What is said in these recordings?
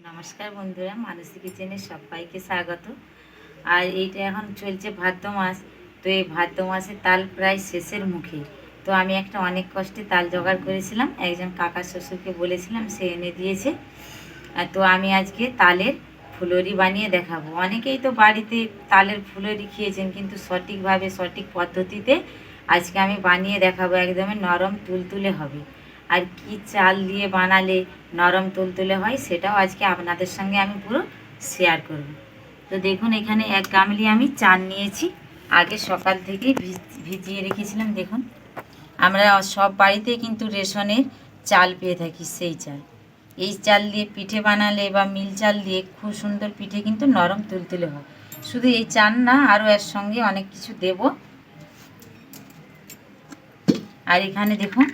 নমস্কার বন্ধুরা, মানসী কিচেনে সবাইকে স্বাগত। আর এইটা এখন চলছে ভাদ্র মাস। তো এই ভাদ্র মাসে তাল প্রায় শেষের মুখে। তো আমি একটা অনেক কষ্টে তাল জোগাড় করেছিলাম, একজন কাকা শ্বশুরকে বলেছিলাম, সে এনে দিয়েছে। তো আমি আজকে তালের ফুলরি বানিয়ে দেখাবো। অনেকেই তো বাড়িতে তালের ফুলরি খেয়েছেন, কিন্তু সঠিকভাবে সঠিক পদ্ধতিতে আজকে আমি বানিয়ে দেখাবো। একদমই নরম তুলতুলে হবে। আর কি চাল দিয়ে বানালে নরম তুলতুলে হয় সেটাও আজকে আপনাদের সঙ্গে আমি পুরো শেয়ার করব। তো দেখুন, এখানে 1 গামলি আমি চাল নিয়েছি। আগে সকাল থেকেই ভিজিয়ে রেখেছিলাম। দেখুন, আমরা সব বাড়িতেই কিন্তু রেশনের চাল পেয়ে থাকি, সেই চাল। এই চাল দিয়ে পিঠে বানালে বা মিল চাল দিয়ে খুব সুন্দর পিঠে কিন্তু নরম তুলতুলে হয়। শুধু এই চাল না, আরও এর সঙ্গে অনেক কিছু দেব। আর এখানে দেখুন,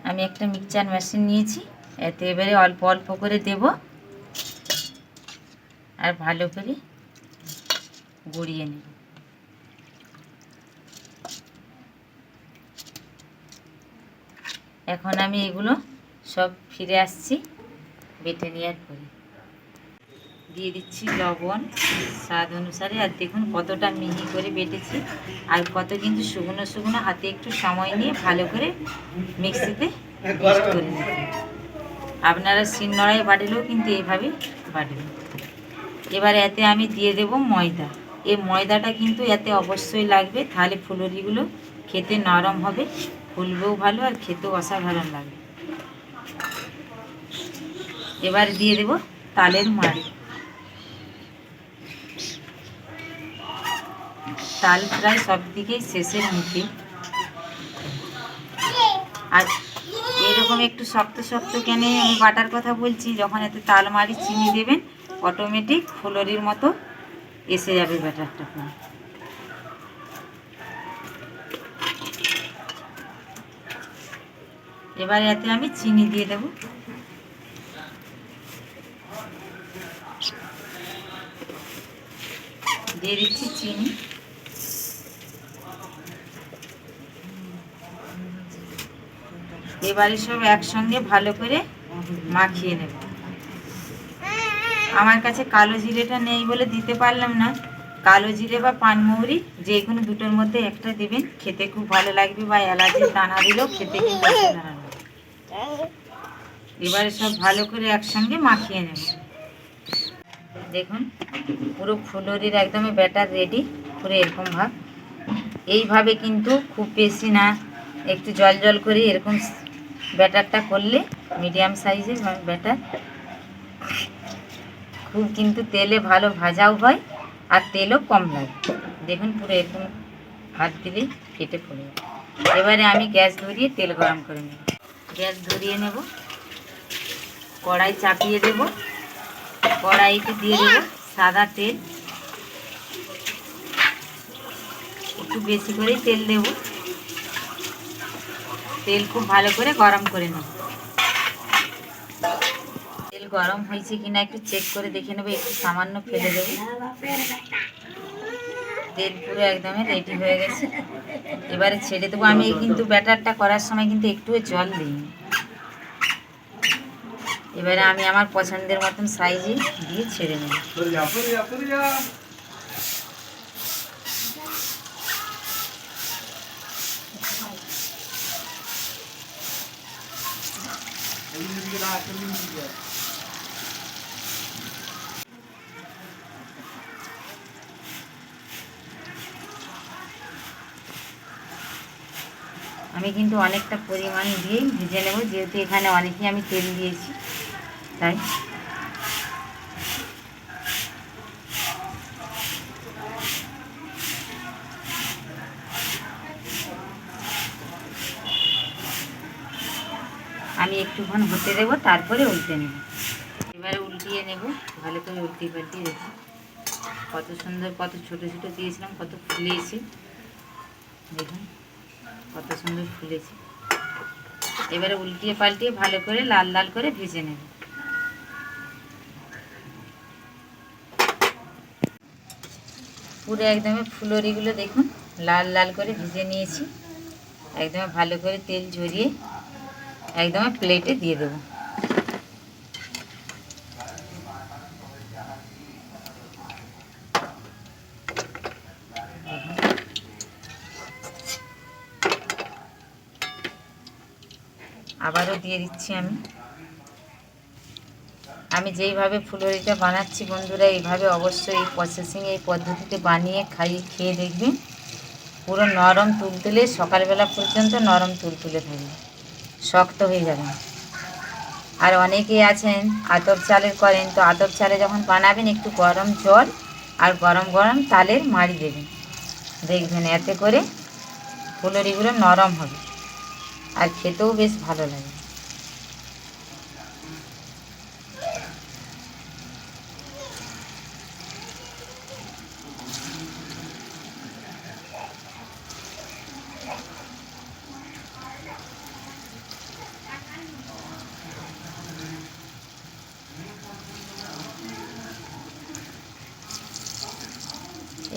আমি একটা মিক্সচার মেশিন নিয়েছি, এতে এবারে অল্প অল্প করে দেব আর ভালো করে গুঁড়িয়ে নেব। এখন আমি এগুলো সব ফিরে আসছি বেটে নেওয়ার পরে। দিয়ে দিচ্ছি লবণ স্বাদ অনুসারে। আর দেখুন কতটা মিহি করে বেটেছি, আর কত কিন্তু শুকনো শুকনো, হাতে একটু সময় নিয়ে ভালো করে মিক্সিতে পেস্ট করে নিতে। আপনারা শিলনোড়ায় বাটলেও কিন্তু এইভাবে বাটবেন। এবার এতে আমি দিয়ে দেব ময়দা। এই ময়দাটা কিন্তু এতে অবশ্যই লাগবে, তাহলে ফুলরিগুলো খেতে নরম হবে, ফুলবেও ভালো আর খেতেও অসাধারণ লাগবে। এবার দিয়ে দেব তালের মাড়ি। তাল প্রায় সব দিকেই শেষের মুখে। আর এরকম একটু শক্ত শক্ত কেন আমি বাটার কথা বলছি, যখন এতে তাল মাড়ি চিনি দেবেন অটোমেটিক ফুলরির মতো এসে যাবে ব্যাটারটা। এবার এতে আমি চিনি দিয়ে দেব। দিয়ে দিচ্ছি চিনি। এবারে সব একসঙ্গে ভালো করে মাখিয়ে নেব। আমার কাছে কালো জিরেটা নেই বলে দিতে পারলাম না। কালো জিরে বা পানমৌরি যে কোনো দুটোর মধ্যে একটা দেবেন, খেতে খুব ভালো লাগবে। বা এলাচের দানা দিলেও খেতে কিন্তু অসাধারণ লাগবে। এবারে সব ভালো করে একসঙ্গে মাখিয়ে নেব। দেখুন, পুরো ফুলরির একদমই ব্যাটার রেডি। পুরো এরকম ভাব, এইভাবে কিন্তু খুব বেশি না, একটু জল জল করে এরকম ব্যাটারটা করলে মিডিয়াম সাইজের ব্যাটার। খুব কিন্তু তেলে ভালো ভাজাও হয় আর তেলও কম লাগে। দেখুন পুরো এরকম হাত দিলেই কেটে পড়ে যাবে। এবারে আমি গ্যাস ধরিয়ে তেল গরম করে নেব। গ্যাস ধরিয়ে নেব, কড়াই চাপিয়ে দেব। কড়াইতে দিয়ে দেব সাদা তেল, একটু বেশি করেই তেল দেব। তেল খুব ভালো করে গরম করে নেব। তেল গরম হয়েছে কিনা একটু চেক করে দেখে নেব, একটু সামান্য ফেলে দেব। তেল পুরো একদমই রেডি হয়ে গেছে। এবারে ছেড়ে দেবো। আমি কিন্তু ব্যাটারটা করার সময় কিন্তু একটুও জল দিইনি। এবারে আমি আমার পছন্দের মতন সাইজে দিয়ে ছেড়ে নেব। আমি কিন্তু অনেকটা পরিমাণ দিয়েই ভেজে নেব, যেহেতু এখানে অনেকই আমি তেল দিয়েছি তাই। আমি একটুক্ষণ হতে দেবো, তারপরে উল্টে নেব। এবারে উল্টিয়ে নেব, ভালো করে উল্টিয়ে পাল্টিয়ে রেখে। কত সুন্দর, কত ছোটো ছোটো দিয়েছিলাম, কত ফুলেছে দেখুন, কত সুন্দর ফুলেছে। এবারে উল্টিয়ে পাল্টিয়ে ভালো করে লাল লাল করে ভেজে নেব। পুরো একদমই ফুলরিগুলো দেখুন লাল লাল করে ভেজে নিয়েছি। একদম ভালো করে তেল ঝরিয়ে একদম প্লেটে দিয়ে দেবো। আবারও দিয়ে দিচ্ছি আমি যেইভাবে ফুলুরিটা বানাচ্ছি বন্ধুরা, এইভাবে অবশ্যই এই প্রসেসিং এই পদ্ধতিতে বানিয়ে খেয়ে দেখবেন। পুরো নরম তুলতুলে, সকালবেলা পর্যন্ত নরম তুলতুলে থাকবে, শক্ত হয়ে যাবে না। আর অনেকেই আছেন আতপ চালের করেন, তো আতপ চালে যখন বানাবেন একটু গরম জল আর গরম গরম তালের মাড়ি দেবেন, দেখবেন এতে করে ফুলুরিগুলো নরম হবে আর খেতেও বেশ ভালো লাগে।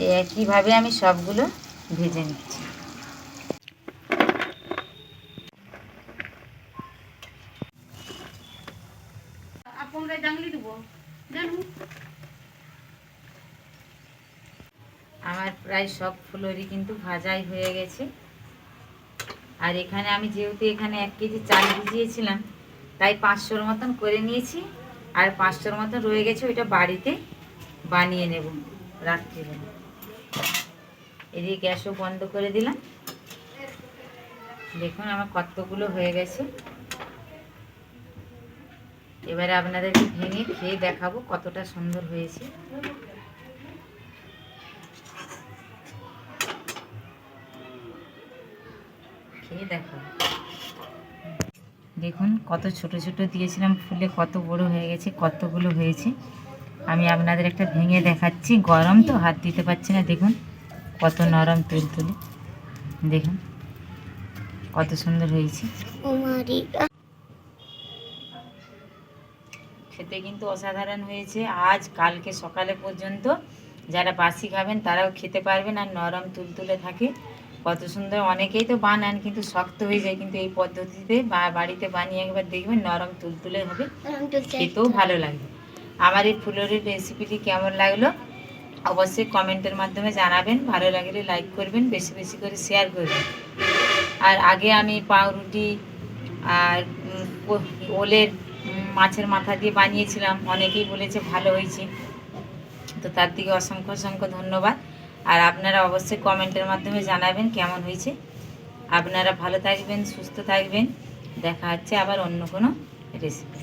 এই একইভাবে আমি সবগুলো ভেজে নিচ্ছি। আমার প্রায় সব ফুলুরি কিন্তু ভাজাই হয়ে গেছে। আর এখানে আমি যেহেতু এখানে 1 কেজি চাল ভিজিয়েছিলাম, তাই 500-র মতন করে নিয়েছি। আর 500-র মতন রয়ে গেছে, ওইটা বাড়িতে বানিয়ে নেব রাত্রিবেলা। এদিকে গ্যাসও বন্ধ করে দিলাম। দেখুন আমার কতগুলো হয়ে গেছে। এবারে আপনাদেরকে ভেঙে খেয়ে দেখাবো কতটা সুন্দর হয়েছে। খেয়ে দেখাবো। দেখুন কত ছোট ছোট দিয়েছিলাম, ফুলে কত বড় হয়ে গেছে, কতগুলো হয়েছে। আমি আপনাদের একটা ভেঙে দেখাচ্ছি। গরম তো হাত দিতে পারছি না। দেখুন কত নরম তুলতুলে, দেখুন কত সুন্দর হয়েছে। খেতে কিন্তু অসাধারণ হয়েছে। আজ কালকে সকালে পর্যন্ত যারা বাসি খাবেন তারাও খেতে পারবেন, আর নরম তুলতুলে থাকে, কত সুন্দর। অনেকেই তো বানান কিন্তু শক্ত হয়ে যায়, কিন্তু এই পদ্ধতিতে বাড়িতে বানিয়ে একবার দেখবেন নরম তুলতুলে হবে, খেতেও ভালো লাগবে। আমার এই ফুলুরির রেসিপিটি কেমন লাগলো অবশ্যই কমেন্টের মাধ্যমে জানাবেন। ভালো লাগলে লাইক করবেন, বেশি বেশি করে শেয়ার করবেন। আর আগে আমি পাউরুটি আর ওলের মাছের মাথা দিয়ে বানিয়েছিলাম, অনেকেই বলেছে ভালো হয়েছে, তো তার দিকে অসংখ্য অসংখ্য ধন্যবাদ। আর আপনারা অবশ্যই কমেন্টের মাধ্যমে জানাবেন কেমন হয়েছে। আপনারা ভালো থাকবেন, সুস্থ থাকবেন। দেখা হচ্ছে আবার অন্য কোনো রেসিপি।